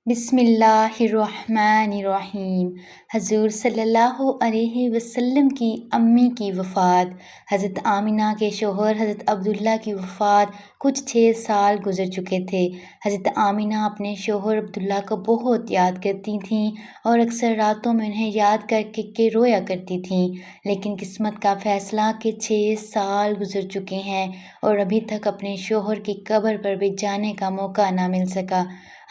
بسم اللہ الرحمن الرحیم۔ حضور صلی اللہ علیہ وسلم کی امی کی وفات۔ حضرت آمنہ کے شوہر حضرت عبداللہ کی وفات کچھ 6 سال گزر چکے تھے۔ حضرت آمنہ اپنے شوہر عبداللہ کو بہت یاد کرتی تھیں اور اکثر راتوں میں انہیں یاد کر کے رویا کرتی تھیں، لیکن قسمت کا فیصلہ کہ 6 سال گزر چکے ہیں اور ابھی تک اپنے شوہر کی قبر پر بھی جانے کا موقع نہ مل سکا۔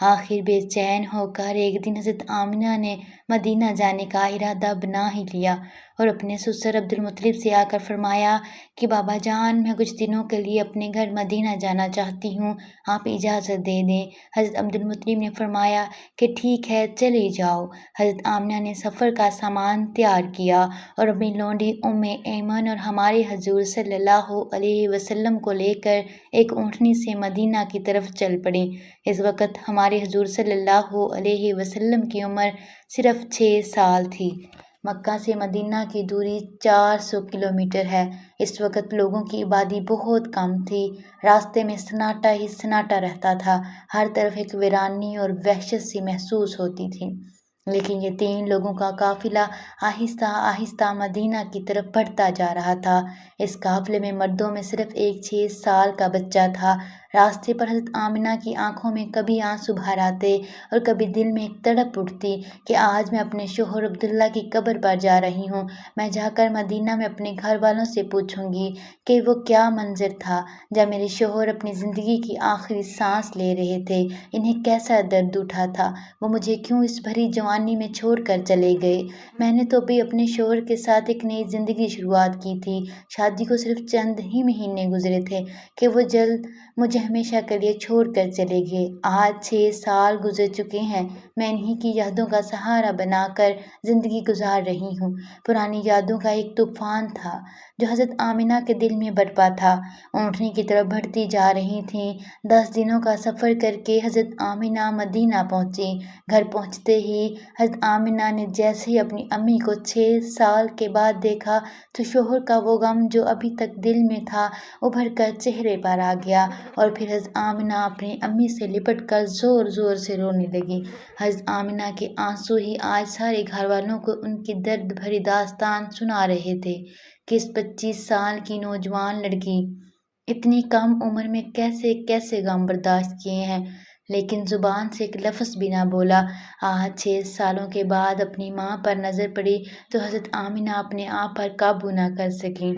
آخر بے چین ہو کر ایک دن حضرت آمنہ نے مدینہ جانے کا ارادہ بنا ہی لیا اور اپنے سسر عبدالمطلب سے آ کر فرمایا کہ بابا جان، میں کچھ دنوں کے لیے اپنے گھر مدینہ جانا چاہتی ہوں، آپ اجازت دے دیں۔ حضرت عبدالمطلب نے فرمایا کہ ٹھیک ہے، چلے جاؤ۔ حضرت آمنہ نے سفر کا سامان تیار کیا اور اپنی لونڈی ام ایمن اور ہمارے حضور صلی اللہ علیہ وسلم کو لے کر ایک اونٹنی سے مدینہ کی طرف چل پڑیں۔ اس وقت ہمارے حضور صلی اللہ علیہ وسلم کی عمر صرف 6 سال تھی۔ مکہ سے مدینہ کی دوری 400 کلومیٹر ہے۔ اس وقت لوگوں کی آبادی بہت کم تھی۔ راستے میں سناٹا ہی سناٹا رہتا تھا، ہر طرف ایک ویرانی اور وحشت سی محسوس ہوتی تھی۔ لیکن یہ 3 لوگوں کا قافلہ آہستہ آہستہ مدینہ کی طرف بڑھتا جا رہا تھا۔ اس قافلے میں مردوں میں صرف ایک 6 سال کا بچہ تھا۔ راستے پر حضرت آمنہ کی آنکھوں میں کبھی آنسو بھر آتے اور کبھی دل میں ایک تڑپ اٹھتی کہ آج میں اپنے شوہر عبداللہ کی قبر پر جا رہی ہوں۔ میں جا کر مدینہ میں اپنے گھر والوں سے پوچھوں گی کہ وہ کیا منظر تھا جب میرے شوہر اپنی زندگی کی آخری سانس لے رہے تھے، انہیں کیسا درد اٹھا تھا، وہ مجھے کیوں اس بھری جوانی میں چھوڑ کر چلے گئے۔ میں نے تو بھی اپنے شوہر کے ساتھ ایک نئی زندگی شروعات کی تھی، شادی کو صرف چند ہی مہینے گزرے تھے کہ وہ جلد مجھے ہمیشہ کے لیے چھوڑ کر چلے گئے۔ آج 6 سال گزر چکے ہیں، میں انہی کی یادوں کا سہارا بنا کر زندگی گزار رہی ہوں۔ پرانی یادوں کا ایک طوفان تھا جو حضرت آمنہ کے دل میں برپا تھا۔ اونٹنی کی طرف بڑھتی جا رہی تھیں۔ 10 دنوں کا سفر کر کے حضرت آمنہ مدینہ پہنچی۔ گھر پہنچتے ہی حضرت آمنہ نے جیسے ہی اپنی امی کو 6 سال کے بعد دیکھا تو شوہر کا وہ غم جو ابھی تک دل میں تھا ابھر کر چہرے پر آ گیا، اور پھر حضرت آمنہ اپنی امی سے لپٹ کر زور زور سے رونے لگی۔ حضرت آمنہ کے آنسو ہی آج سارے گھر والوں کو ان کی درد بھری داستان سنا رہے تھے کہ اس 25 سال کی نوجوان لڑکی اتنی کم عمر میں کیسے کیسے غم برداشت کیے ہیں، لیکن زبان سے ایک لفظ بھی نہ بولا۔ آج 6 سالوں کے بعد اپنی ماں پر نظر پڑی تو حضرت آمنہ اپنے آپ پر قابو نہ کر سکیں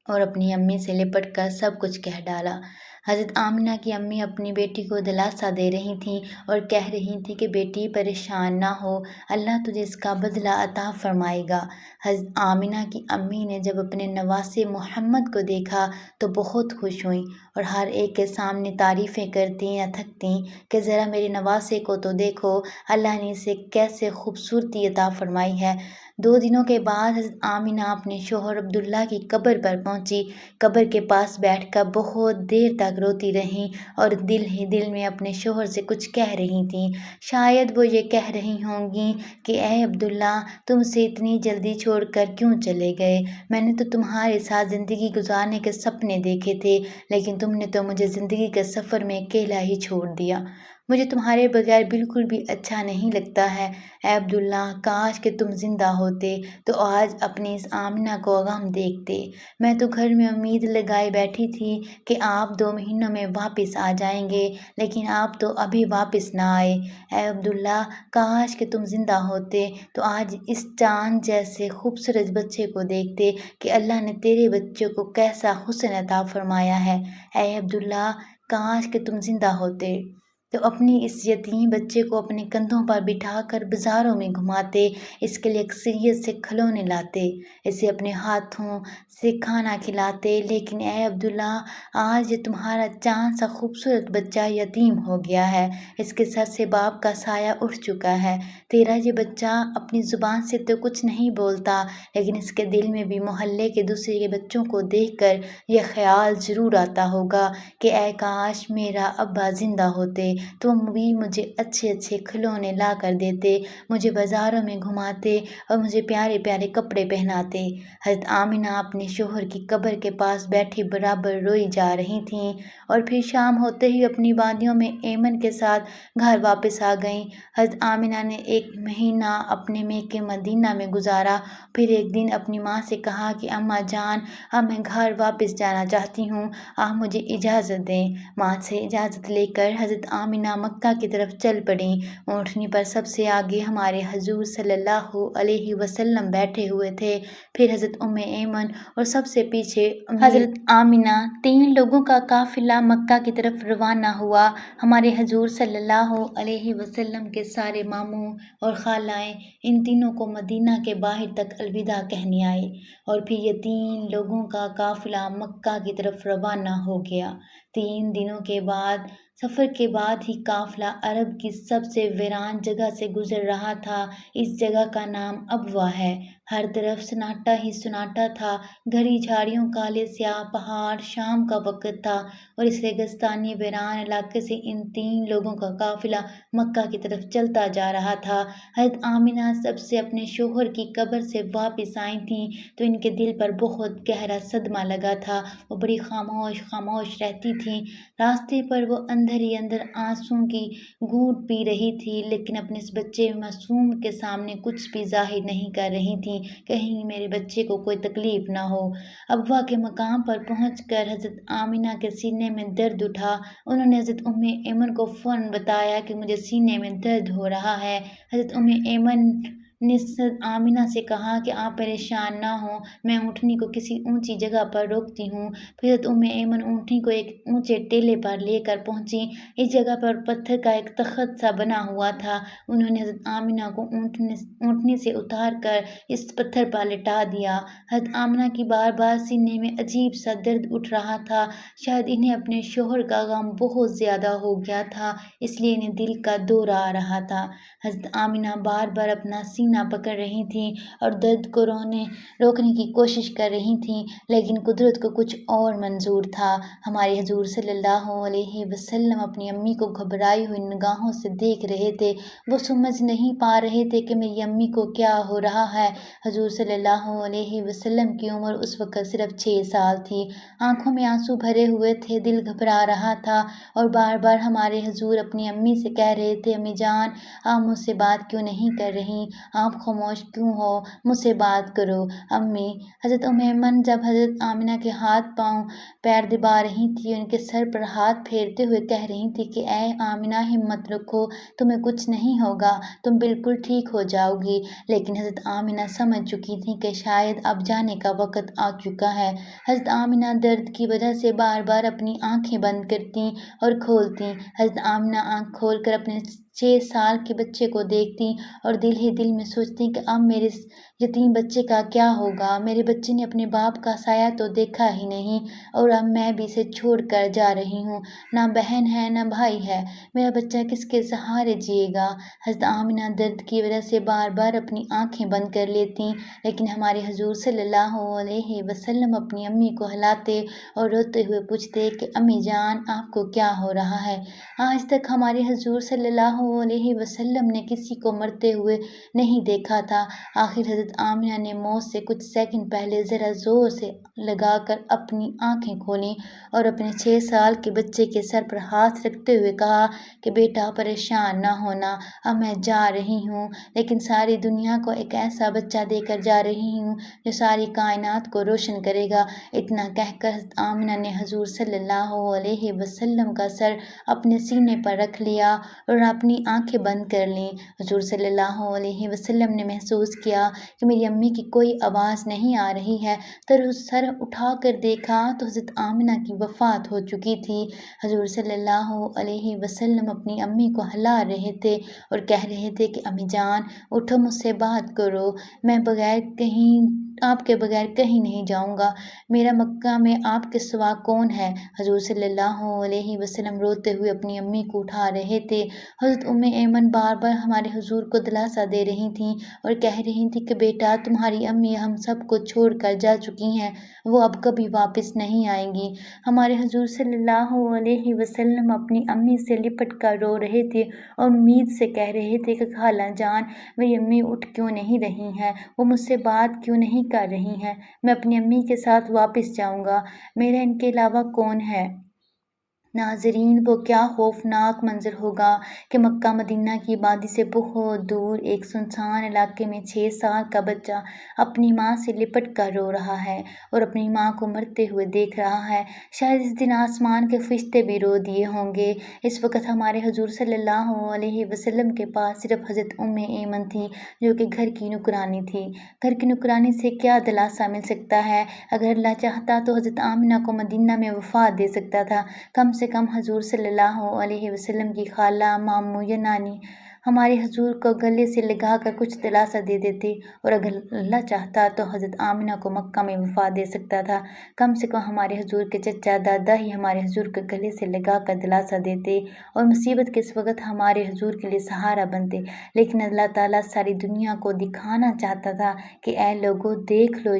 اور اپنی امی سے لپٹ کر سب کچھ کہہ ڈالا۔ حضرت آمنہ کی امی اپنی بیٹی کو دلاسا دے رہی تھیں اور کہہ رہی تھیں کہ بیٹی پریشان نہ ہو، اللہ تجھے اس کا بدلہ عطا فرمائے گا۔ حضرت آمنہ کی امی نے جب اپنے نواسے محمد کو دیکھا تو بہت خوش ہوئیں اور ہر ایک کے سامنے تعریفیں کرتیں یا تھکتیں کہ ذرا میرے نواسے کو تو دیکھو، اللہ نے اسے کیسے خوبصورتی عطا فرمائی ہے۔ 2 دنوں کے بعد حضرت آمنہ اپنے شوہر عبداللہ کی قبر پر پہنچی۔ قبر کے پاس بیٹھ کر بہت دیر تک روتی رہیں اور دل ہی دل میں اپنے شوہر سے کچھ کہہ رہی تھیں۔ شاید وہ یہ کہہ رہی ہوں گی کہ اے عبداللہ، تم اسے اتنی جلدی چھوڑ کر کیوں چلے گئے؟ میں نے تو تمہارے ساتھ زندگی گزارنے کے سپنے دیکھے تھے، لیکن تم نے تو مجھے زندگی کے سفر میں اکیلا ہی چھوڑ دیا۔ مجھے تمہارے بغیر بالکل بھی اچھا نہیں لگتا ہے۔ اے عبداللہ، کاش کہ تم زندہ ہوتے تو آج اپنی اس آمنہ کو غم دیکھتے۔ میں تو گھر میں امید لگائے بیٹھی تھی کہ آپ 2 مہینوں میں واپس آ جائیں گے، لیکن آپ تو ابھی واپس نہ آئے۔ اے عبداللہ، کاش کہ تم زندہ ہوتے تو آج اس چاند جیسے خوبصورت بچے کو دیکھتے کہ اللہ نے تیرے بچے کو کیسا حسن عطا فرمایا ہے۔ اے عبداللہ، کاش کہ تم زندہ ہوتے تو اپنی اس یتیم بچے کو اپنے کندھوں پر بٹھا کر بازاروں میں گھماتے، اس کے لیے اکثریت سے کھلونے لاتے، اسے اپنے ہاتھوں سے کھانا کھلاتے۔ لیکن اے عبداللہ، آج یہ تمہارا چاند سا خوبصورت بچہ یتیم ہو گیا ہے، اس کے سر سے باپ کا سایہ اٹھ چکا ہے۔ تیرا یہ بچہ اپنی زبان سے تو کچھ نہیں بولتا، لیکن اس کے دل میں بھی محلے کے دوسرے کے بچوں کو دیکھ کر یہ خیال ضرور آتا ہوگا کہ اے کاش میرا ابا زندہ ہوتے، تو وہ بھی مجھے اچھے اچھے کھلونے لا کر دیتے، مجھے بازاروں میں گھماتے اور مجھے پیارے پیارے کپڑے پہناتے۔ حضرت آمنہ اپنے شوہر کی قبر کے پاس بیٹھی برابر روئی جا رہی تھیں، اور پھر شام ہوتے ہی اپنی وادیوں میں ایمن کے ساتھ گھر واپس آ گئیں۔ حضرت آمنہ نے 1 مہینہ اپنے میکے مدینہ میں گزارا، پھر ایک دن اپنی ماں سے کہا کہ اماں جان، اب میں گھر واپس جانا چاہتی ہوں، آپ مجھے اجازت دیں۔ ماں سے اجازت لے کر حضرت آمنہ مکہ کی طرف چل پڑیں۔ اونٹنی پر سب سے آگے ہمارے حضور صلی اللہ علیہ وسلم بیٹھے ہوئے تھے، پھر حضرت ایمن اور سب سے پیچھے حضرت آمنہ۔ 3 لوگوں کا قافلہ مکہ کی طرف روانہ ہوا۔ ہمارے حضور صلی اللہ علیہ وسلم کے سارے ماموں اور خالائیں ان تینوں کو مدینہ کے باہر تک الوداع کہنے آئے، اور پھر یہ 3 لوگوں کا قافلہ مکہ کی طرف روانہ ہو گیا۔ 3 دنوں کے سفر کے بعد ہی قافلہ عرب کی سب سے ویران جگہ سے گزر رہا تھا۔ اس جگہ کا نام ابوا ہے۔ ہر طرف سناٹا ہی سناٹا تھا، گھری جھاڑیوں، کالے سیاہ پہاڑ۔ شام کا وقت تھا اور اس ریگستانی ویران علاقے سے ان 3 لوگوں کا قافلہ مکہ کی طرف چلتا جا رہا تھا۔ حضرت آمنہ جب سے اپنے شوہر کی قبر سے واپس آئی تھیں تو ان کے دل پر بہت گہرا صدمہ لگا تھا۔ وہ بڑی خاموش رہتی تھیں۔ راستے پر وہ اندر ہی اندر آنسوؤں کی گھونٹ پی رہی تھی، لیکن اپنے اس بچے معصوم کے سامنے کچھ بھی ظاہر نہیں کر رہی تھیں، کہیں میرے بچے کو کوئی تکلیف نہ ہو۔ ابوا کے مقام پر پہنچ کر حضرت آمنہ کے سینے میں درد اٹھا۔ انہوں نے حضرت ایمن کو فوراً بتایا کہ مجھے سینے میں درد ہو رہا ہے۔ حضرت ایمن نے حضرت آمنہ سے کہا کہ آپ پریشان نہ ہوں، میں اونٹنی کو کسی اونچی جگہ پر روکتی ہوں۔ پھر حضرت ایمن اونٹنی کو ایک اونچے ٹیلے پر لے کر پہنچی۔ اس جگہ پر پتھر کا ایک تخت سا بنا ہوا تھا۔ انہوں نے حضرت آمنہ کو اونٹنی سے اتار کر اس پتھر پر لٹا دیا۔ حضرت آمنہ کی بار بار سینے میں عجیب سا درد اٹھ رہا تھا۔ شاید انہیں اپنے شوہر کا غم بہت زیادہ ہو گیا تھا، اس لیے انہیں دل کا دورہ آ رہا تھا۔ حضرت آمنہ بار بار اپنا سینہ پکڑ رہی تھیں اور درد کو روکنے کی کوشش کر رہی تھیں، لیکن قدرت کو کچھ اور منظور تھا۔ ہمارے حضور صلی اللہ علیہ وسلم اپنی امی کو گھبرائی ہوئی نگاہوں سے دیکھ رہے تھے۔ وہ سمجھ نہیں پا رہے تھے کہ میری امی کو کیا ہو رہا ہے۔ حضور صلی اللہ علیہ وسلم کی عمر اس وقت صرف 6 سال تھی۔ آنکھوں میں آنسو بھرے ہوئے تھے، دل گھبرا رہا تھا، اور بار بار ہمارے حضور اپنی امی سے کہہ رہے تھے، امی جان، آپ مجھ سے بات کیوں نہیں کر رہی؟ آپ خاموش کیوں ہو؟ مجھ سے بات کرو امی۔ حضرت ایمن جب حضرت آمنہ کے ہاتھ پیر دبا رہی تھی، ان کے سر پر ہاتھ پھیرتے ہوئے کہہ رہی تھی کہ اے آمنہ، ہمت رکھو، تمہیں کچھ نہیں ہوگا، تم بالکل ٹھیک ہو جاؤ گی۔ لیکن حضرت آمنہ سمجھ چکی تھیں کہ شاید اب جانے کا وقت آ چکا ہے۔ حضرت آمنہ درد کی وجہ سے بار بار اپنی آنکھیں بند کرتیں اور کھولتیں۔ حضرت آمنہ آنکھ کھول کر اپنے 6 سال کے بچے کو دیکھتیں اور دل ہی دل میں سوچتیں کہ اب میرے یتیم بچے کا کیا ہوگا؟ میرے بچے نے اپنے باپ کا سایہ تو دیکھا ہی نہیں، اور اب میں بھی اسے چھوڑ کر جا رہی ہوں۔ نہ بہن ہے، نہ بھائی ہے، میرا بچہ کس کے سہارے جیے گا؟ حضرت آمنہ درد کی وجہ سے بار بار اپنی آنکھیں بند کر لیتیں، لیکن ہمارے حضور صلی اللہ علیہ وسلم اپنی امی کو ہلاتے اور روتے ہوئے پوچھتے کہ امی جان، آپ کو کیا ہو رہا ہے؟ آج تک ہمارے حضور صلی اللہ علیہ وسلم نے کسی کو مرتے ہوئے نہیں دیکھا تھا۔ آخر حضرت آمنہ نے موت سے کچھ سیکنڈ پہلے ذرا زور سے لگا کر اپنی آنکھیں کھولیں اور اپنے 6 سال کے بچے کے سر پر ہاتھ رکھتے ہوئے کہا کہ بیٹا، پریشان نہ ہونا، اب میں جا رہی ہوں، لیکن ساری دنیا کو ایک ایسا بچہ دے کر جا رہی ہوں جو ساری کائنات کو روشن کرے گا۔ اتنا کہہ کر حضرت آمنہ نے حضور صلی اللہ علیہ وسلم کا سر اپنے سینے پر رکھ لیا اور اپنی آنکھیں بند کر لیں۔ حضور صلی اللہ علیہ وسلم نے محسوس کیا کہ میری امی کی کوئی آواز نہیں آ رہی ہے، تو سر اٹھا کر دیکھا تو حضرت آمنہ کی وفات ہو چکی تھی۔ حضور صلی اللہ علیہ وسلم اپنی امی کو ہلا رہے تھے اور کہہ رہے تھے کہ امی جان، اٹھو، مجھ سے بات کرو، میں بغیر کہیں آپ کے بغیر کہیں نہیں جاؤں گا، میرا مکہ میں آپ کے سوا کون ہے؟ حضور صلی اللہ علیہ وسلم روتے ہوئے اپنی امی کو اٹھا رہے تھے۔ حضرت ایمن بار بار ہمارے حضور کو دلاسا دے رہی تھیں اور کہہ رہی تھیں کہ بیٹا تمہاری امی ہم سب کو چھوڑ کر جا چکی ہیں، وہ اب کبھی واپس نہیں آئیں گی۔ ہمارے حضور صلی اللہ علیہ وسلم اپنی امی سے لپٹ کر رو رہے تھے اور امید سے کہہ رہے تھے کہ خالہ جان میری امی اٹھ کیوں نہیں رہی ہیں، وہ مجھ سے بات کیوں نہیں کر رہی ہیں، میں اپنی امی کے ساتھ واپس جاؤں گا، میرا ان کے علاوہ کون ہے؟ ناظرین، وہ کیا خوفناک منظر ہوگا کہ مکہ مدینہ کی آبادی سے بہت دور ایک سنسان علاقے میں 6 سال کا بچہ اپنی ماں سے لپٹ کر رو رہا ہے اور اپنی ماں کو مرتے ہوئے دیکھ رہا ہے۔ شاید اس دن آسمان کے فرشتے بھی رو دیے ہوں گے۔ اس وقت ہمارے حضور صلی اللہ علیہ وسلم کے پاس صرف حضرت ایمن تھی جو کہ گھر کی نوکرانی تھی۔ گھر کی نوکرانی سے کیا دلاسا مل سکتا ہے؟ اگر اللہ چاہتا تو حضرت آمنہ کو مدینہ میں وفات دے سکتا تھا، کم سے کم حضور صلی اللہ علیہ وسلم کی خالہ، ماموں یا نانی ہمارے حضور کو گلے سے لگا کر کچھ دلاسا دے دیتے، اور اگر اللہ چاہتا تو حضرت آمنہ کو مکہ میں وفات دے سکتا تھا، کم سے کم ہمارے حضور کے چچا دادا ہی ہمارے حضور کو گلے سے لگا کر دلاسا دیتے اور مصیبت کے اس وقت ہمارے حضور کے لیے سہارا بنتے۔ لیکن اللہ تعالیٰ ساری دنیا کو دکھانا چاہتا تھا کہ اے لوگو دیکھ لو،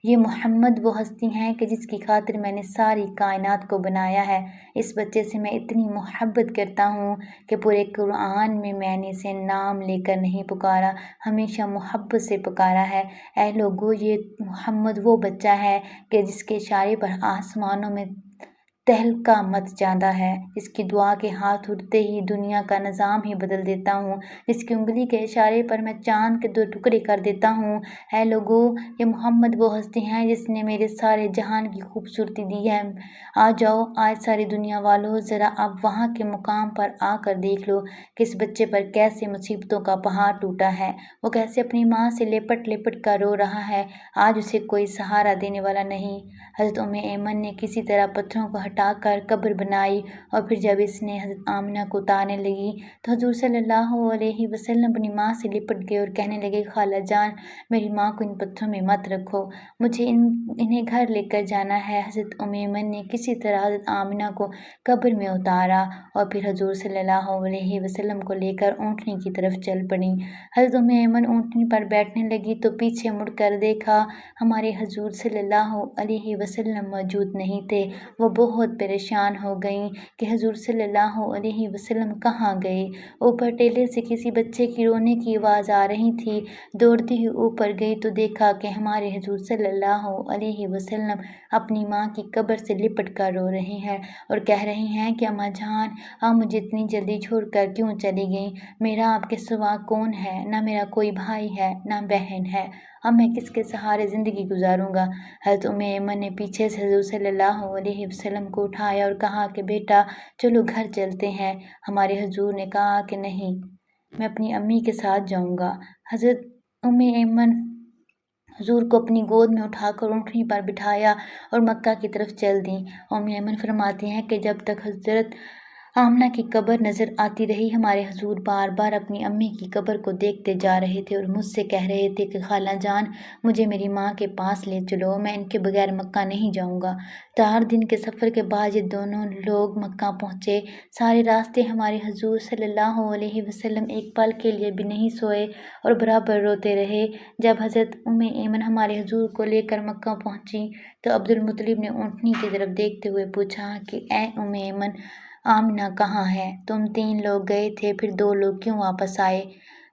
یہ محمد وہ ہستی ہیں کہ جس کی خاطر میں نے ساری کائنات کو بنایا ہے۔ اس بچے سے میں اتنی محبت کرتا ہوں کہ پورے قرآن میں نے اسے نام لے کر نہیں پکارا، ہمیشہ محبت سے پکارا ہے۔ اے لوگو، یہ محمد وہ بچہ ہے کہ جس کے اشارے پر آسمانوں میں تہلکہ مچ جاتا ہے، اس کی دعا کے ہاتھ اٹھتے ہی دنیا کا نظام ہی بدل دیتا ہوں، جس کی انگلی کے اشارے پر میں چاند کے 2 ٹکڑے کر دیتا ہوں۔ اے لوگو، یہ محمد وہ ہستی ہیں جس نے میرے سارے جہان کی خوبصورتی دی ہے۔ آ جاؤ آج ساری دنیا والو، ذرا اب وہاں کے مقام پر آ کر دیکھ لو کہ اس بچے پر کیسے مصیبتوں کا پہاڑ ٹوٹا ہے، وہ کیسے اپنی ماں سے لپٹ لپٹ کر رو رہا ہے، آج اسے کوئی سہارا دینے والا نہیں۔ حضرت ایمن نے کسی طرح پتھروں کو ہٹا کر قبر بنائی اور پھر جب اس نے حضرت آمنہ کو اتارنے لگی تو حضور صلی اللہ علیہ وسلم اپنی ماں سے لپٹ گئے اور کہنے لگے، خالہ جان میری ماں کو ان پتھروں میں مت رکھو، مجھے انہیں گھر لے کر جانا ہے۔ حضرت ایمن نے کسی طرح حضرت آمنہ کو قبر میں اتارا اور پھر حضور صلی اللہ علیہ وسلم کو لے کر اونٹنی کی طرف چل پڑی۔ حضرت ایمن اونٹنی پر بیٹھنے لگی تو پیچھے مڑ کر دیکھا، ہمارے حضور صلی اللہ علیہ وسلم موجود نہیں تھے۔ وہ بہت پریشان ہو گئیں کہ حضور صلی اللہ علیہ وسلم کہاں گئے۔ اوپر ٹیلے سے کسی بچے کی رونے کی آواز آ رہی تھی، دوڑتی ہوئی اوپر گئی تو دیکھا کہ ہمارے حضور صلی اللہ علیہ وسلم اپنی ماں کی قبر سے لپٹ کر رو رہے ہیں اور کہہ رہے ہیں کہ اماں جان آپ مجھے اتنی جلدی چھوڑ کر کیوں چلی گئیں، میرا آپ کے سوا کون ہے، نہ میرا کوئی بھائی ہے نہ بہن ہے، اب میں کس کے سہارے زندگی گزاروں گا۔ حضرت ایمن نے پیچھے سے حضور صلی اللہ علیہ وسلم کو اٹھایا اور کہا کہ بیٹا چلو گھر چلتے ہیں۔ ہمارے حضور نے کہا کہ نہیں، میں اپنی امی کے ساتھ جاؤں گا۔ حضرت ایمن حضور کو اپنی گود میں اٹھا کر اونٹنی پر بٹھایا اور مکہ کی طرف چل دیں۔ ایمن فرماتی ہیں کہ جب تک حضرت آمنہ کی قبر نظر آتی رہی، ہمارے حضور بار بار اپنی امی کی قبر کو دیکھتے جا رہے تھے اور مجھ سے کہہ رہے تھے کہ خالہ جان مجھے میری ماں کے پاس لے چلو، میں ان کے بغیر مکہ نہیں جاؤں گا۔ 4 دن کے سفر کے بعد یہ دونوں لوگ مکہ پہنچے۔ سارے راستے ہمارے حضور صلی اللہ علیہ وسلم ایک پل کے لیے بھی نہیں سوئے اور برابر روتے رہے۔ جب حضرت ایمن ہمارے حضور کو لے کر مکہ پہنچی تو عبدالمطلب نے اونٹنی کی طرف دیکھتے ہوئے پوچھا کہ اے ایمن، آمنہ کہاں ہے؟ تم 3 لوگ گئے تھے، پھر 2 لوگ کیوں واپس آئے؟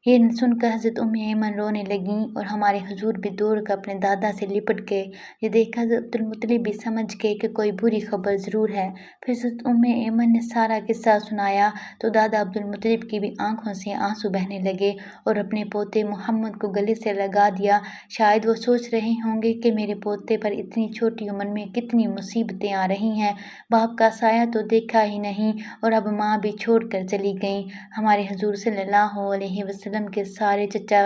یہ سن کر حضرت ایمن رونے لگیں اور ہمارے حضور بھی دوڑ کر اپنے دادا سے لپٹ گئے۔ یہ دیکھ کر حضرت عبدالمطلب بھی سمجھ گئے کہ کوئی بری خبر ضرور ہے۔ پھر حضرت ایمن نے سارا قصہ سنایا تو دادا عبدالمطلب کی بھی آنکھوں سے آنسو بہنے لگے اور اپنے پوتے محمد کو گلے سے لگا دیا۔ شاید وہ سوچ رہے ہوں گے کہ میرے پوتے پر اتنی چھوٹی عمر میں کتنی مصیبتیں آ رہی ہیں، باپ کا سایہ تو دیکھا ہی نہیں اور اب ماں بھی چھوڑ کر چلی گئیں۔ ہمارے حضور صلی اللہ علیہ وسلم وسلم کے سارے چچا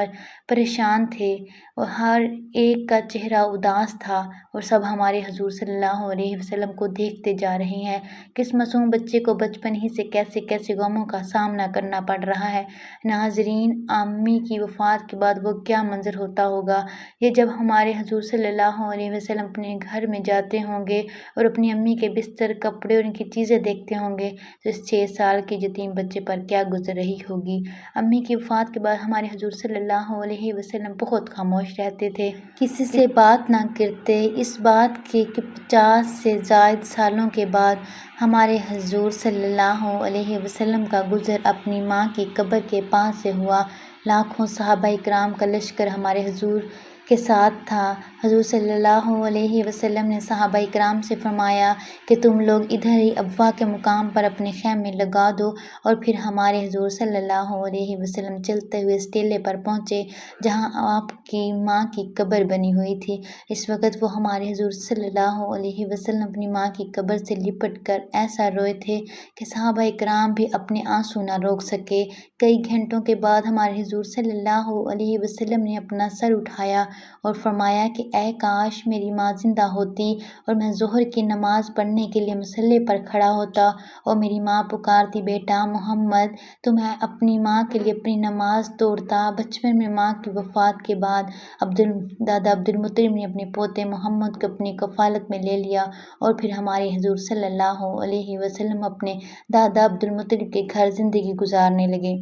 پریشان تھے اور ہر ایک کا چہرہ اداس تھا، اور سب ہمارے حضور صلی اللہ علیہ وسلم کو دیکھتے جا رہے ہیں کہ اس معصوم بچے کو بچپن ہی سے کیسے کیسے غموں کا سامنا کرنا پڑ رہا ہے۔ ناظرین، امی کی وفات کے بعد وہ کیا منظر ہوتا ہوگا، یہ جب ہمارے حضور صلی اللہ علیہ وسلم اپنے گھر میں جاتے ہوں گے اور اپنی امی کے بستر، کپڑے اور ان کی چیزیں دیکھتے ہوں گے تو اس 6 سال کے یتیم بچے پر کیا گزر رہی ہوگی۔ امی کی وفات کے بعد ہمارے حضور صلی اللہ علیہ وسلم بہت خاموش رہتے تھے، کسی سے بات نہ کرتے، اس بات کے کہ 50 سے زائد سالوں کے بعد ہمارے حضور صلی اللہ علیہ وسلم کا گزر اپنی ماں کی قبر کے پاس سے ہوا۔ لاکھوں صحابہ کرام کا لشکر ہمارے حضور کے ساتھ تھا۔ حضور صلی اللہ علیہ وسلم نے صحابہ کرام سے فرمایا کہ تم لوگ ادھر ہی ابوا کے مقام پر اپنے خیمے لگا دو، اور پھر ہمارے حضور صلی اللہ علیہ وسلم چلتے ہوئے اس ٹیلے پر پہنچے جہاں آپ کی ماں کی قبر بنی ہوئی تھی۔ اس وقت وہ ہمارے حضور صلی اللہ علیہ وسلم اپنی ماں کی قبر سے لپٹ کر ایسا روئے تھے کہ صحابہ کرام بھی اپنے آنسو نہ روک سکے۔ کئی گھنٹوں کے بعد ہمارے حضور صلی اللہ علیہ وسلم نے اپنا سر اٹھایا اور فرمایا کہ اے کاش میری ماں زندہ ہوتی اور میں ظہر کی نماز پڑھنے کے لیے مصلی پر کھڑا ہوتا اور میری ماں پکارتی بیٹا محمد، تو میں اپنی ماں کے لیے اپنی نماز توڑتا۔ بچپن میں ماں کی وفات کے بعد دادا عبدالمطلب نے اپنے پوتے محمد کو اپنی کفالت میں لے لیا، اور پھر ہمارے حضور صلی اللہ علیہ وسلم اپنے دادا عبدالمطلب کے گھر زندگی گزارنے لگے۔